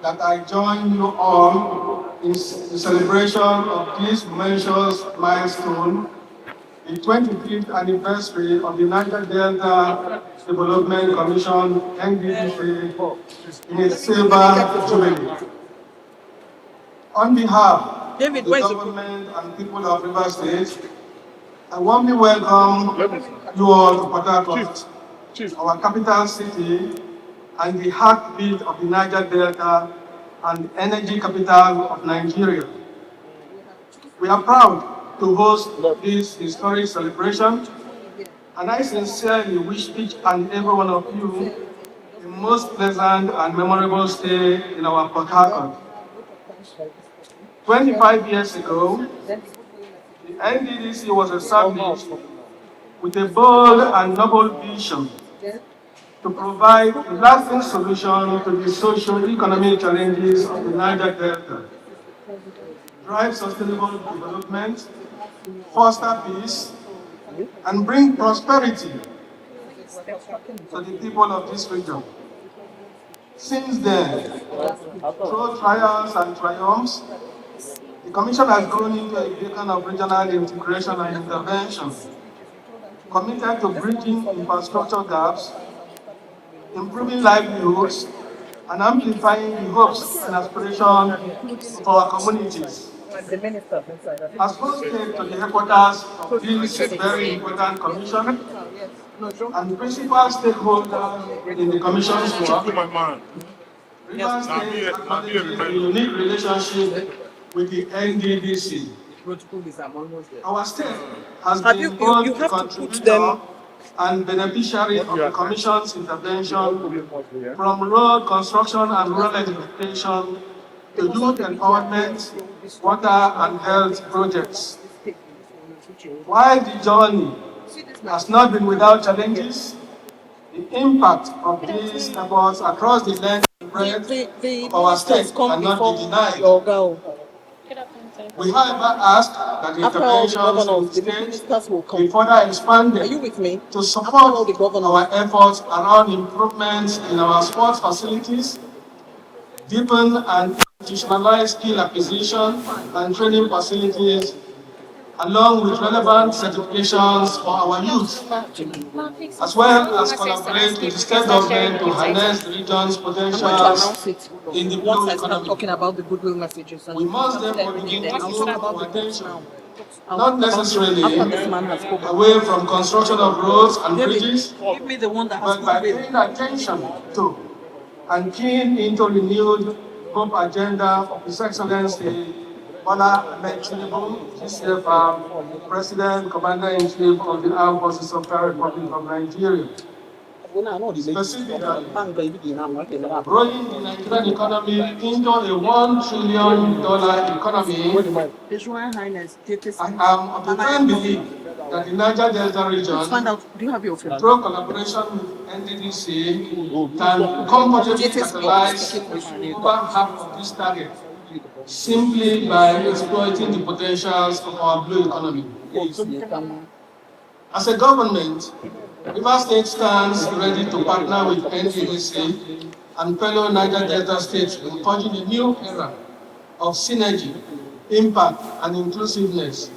that I join you all in the celebration of this momentous milestone, the 25th anniversary of the Niger Delta Development Commission (NDDC) in its silver jubilee. On behalf of the government and people of Rivers State, I warmly welcome you all to Port Harcourt, our capital city and the heartbeat of the Niger Delta and the energy capital of Nigeria. We are proud to host this historic celebration, and I sincerely wish each and every one of you the most pleasant and memorable stay in our Port Harcourt. 25 years ago, the NDDC was established with a bold and noble vision to provide a lasting solution to the socio-economic challenges of the Niger Delta, drive sustainable development, foster peace, and bring prosperity to the people of this region. Since then, through trials and triumphs, the Commission has grown into a beacon of regional integration and intervention, committed to bridging infrastructure gaps, improving livelihoods, and amplifying the hopes and aspirations of our communities. As host state to the headquarters of this very important commission and principal stakeholders in the commission's work, Rivers State acknowledges a unique relationship with the NDDC. Our state has been both a contributor and beneficiary of the Commission's intervention from road construction and rural education to youth empowerment, water and health projects. While the journey has not been without challenges, the impact of these efforts across the length and breadth of our state cannot be denied. We, however, ask that the interventions of the state be further expanded to support our efforts around improvements in our sports facilities, deepen and institutionalize skill acquisition and training facilities, along with relevant certifications for our youth, as well as collaborate with the state government to harness the region's potentials in the blue economy. Talking about the goodwill messages. We must therefore begin to move our attention, not necessarily away from construction of roads and bridges, but by paying attention to and keying into renewed hope agenda of His Excellency Bola Ahmed Tinubu, GCFR, President, Commander-in-Chief of the Armed Forces of the Republic of Nigeria. Specifically, growing the Nigerian economy into a $1 trillion economy, I am of the firm belief that the Niger Delta region, through collaboration with NDDC, can comfortably catalyze over half of this target, simply by exploiting the potentials of our blue economy. As a government, Rivers State stands ready to partner with NDDC and fellow Niger Delta states in forging a new era of synergy, impact, and inclusiveness.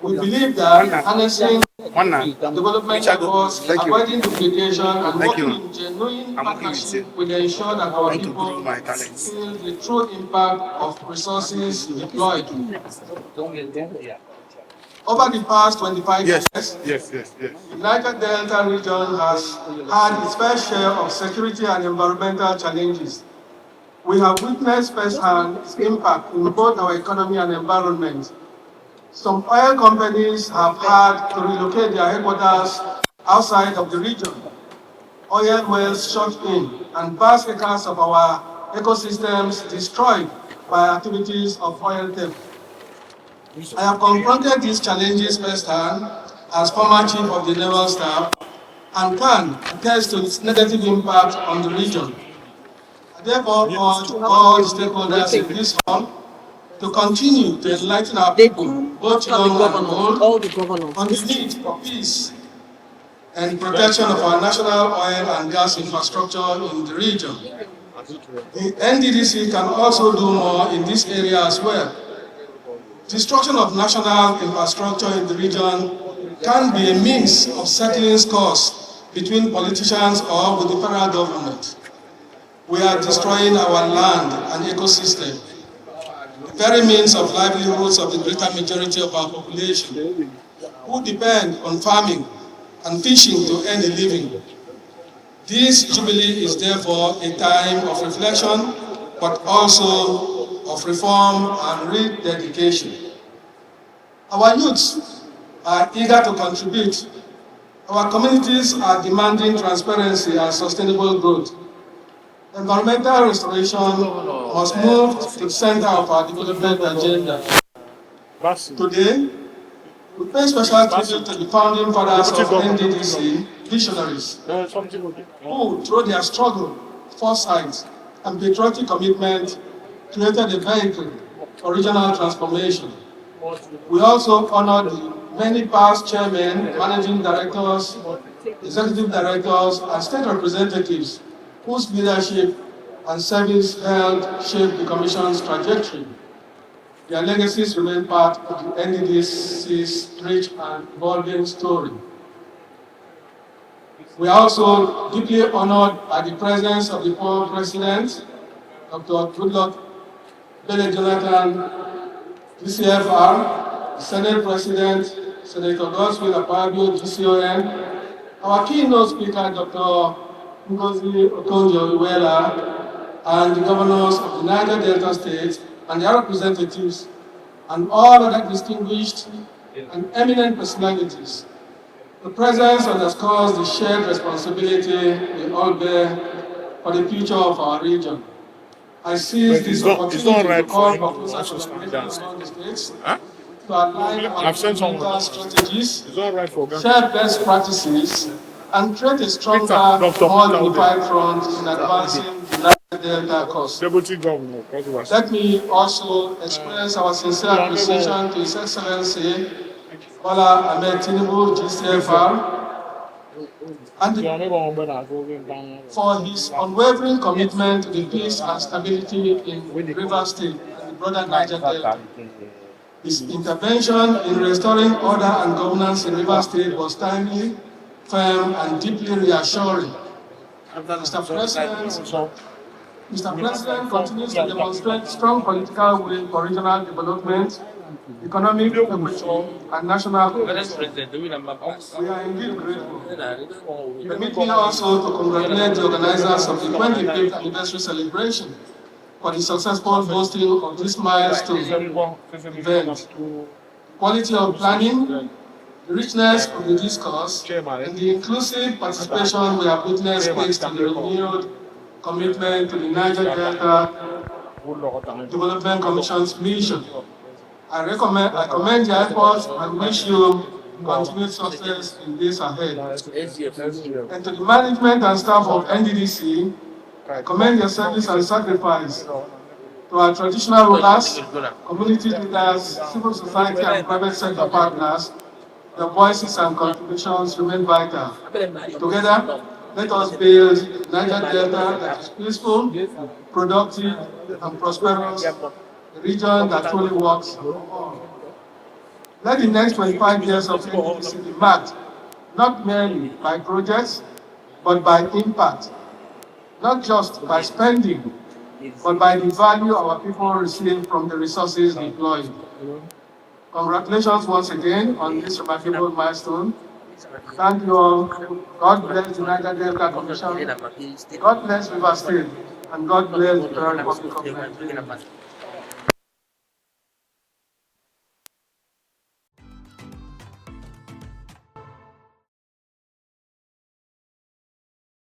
We believe that harnessing development efforts, avoiding duplication, and working in genuine partnership will ensure that our people feel the true impact of resources deployed. Over the past 25 years, the Niger Delta region has had its fair share of security and environmental challenges. We have witnessed firsthand its impact in both our economy and environment. Some oil companies have had to relocate their headquarters outside of the region. Oil wells shut in and vast acres of our ecosystems destroyed by activities of oil theft. I have confronted these challenges firsthand as former chief of the naval staff and can attest to its negative impact on the region. I therefore urge all stakeholders in this forum to continue to enlighten our people, both young and old, on the need for peace and protection of our national oil and gas infrastructure in the region. The NDDC can also do more in this area as well. Destruction of national infrastructure in the region can be a means of settling scores between politicians or with the federal government. We are destroying our land and ecosystem, the very means of livelihoods of the greater majority of our population, who depend on farming and fishing to earn a living. This Jubilee is therefore a time of reflection, but also of reform and rededication. Our youths are eager to contribute. Our communities are demanding transparency and sustainable growth. Environmental restoration must move to the center of our development agenda. Today, we pay special tribute to the founding fathers of NDDC, visionaries, who, through their struggle, foresight, and patriotic commitment, created a vehicle for regional transformation. We also honor the many past chairmen, managing directors, executive directors, and state representatives whose leadership and service helped shape the Commission's trajectory. Their legacies remain part of the NDDC's rich and evolving story. We are also deeply honored by the presence of the former President, Dr. Goodluck Jonathan, DCFR, the Senate President, Senator Godswill Akpabio, GCON, our keynote speaker, Dr. Ngozi Okonjo-Iweala, and the governors of the Niger Delta State and their representatives, and all other distinguished and eminent personalities. The presence underscores the shared responsibility we all bear for the future of our region. I seize this opportunity to call for closer collaboration among the states to align our governmental strategies, share best practices, and create a stronger, more unified front in advancing the Delta cause. Let me also express our sincere appreciation to His Excellency Bola Ahmed Tinubu, GCFR, and for his unwavering commitment to the peace and stability in Rivers State and the broader Niger Delta. His intervention in restoring order and governance in Rivers State was timely, firm, and deeply reassuring. Mr. President continues to demonstrate strong political will for regional development, economic equity, and national cohesion. We are indeed grateful. Permit me also to congratulate the organizers of the 25th anniversary celebration for the successful hosting of this milestone event. Quality of planning, the richness of the discourse, and the inclusive participation we have witnessed speaks to the renewed commitment to the Niger Delta Development Commission's mission. I commend your efforts and wish you continued success in days ahead. And to the management and staff of NDDC, I commend your service and sacrifice. To our traditional rulers, community leaders, civil society and private sector partners, their voices and contributions remain vital. Together, let us build Niger Delta that is peaceful, productive, and prosperous, a region that truly works. Let the next 25 years of NDDC be marked not merely by projects, but by impact. Not just by spending, but by the value our people receive from the resources deployed. Congratulations once again on this remarkable milestone. Thank you all. God bless the Niger Delta Commission. God bless Rivers State. And God bless the Republic of Nigeria.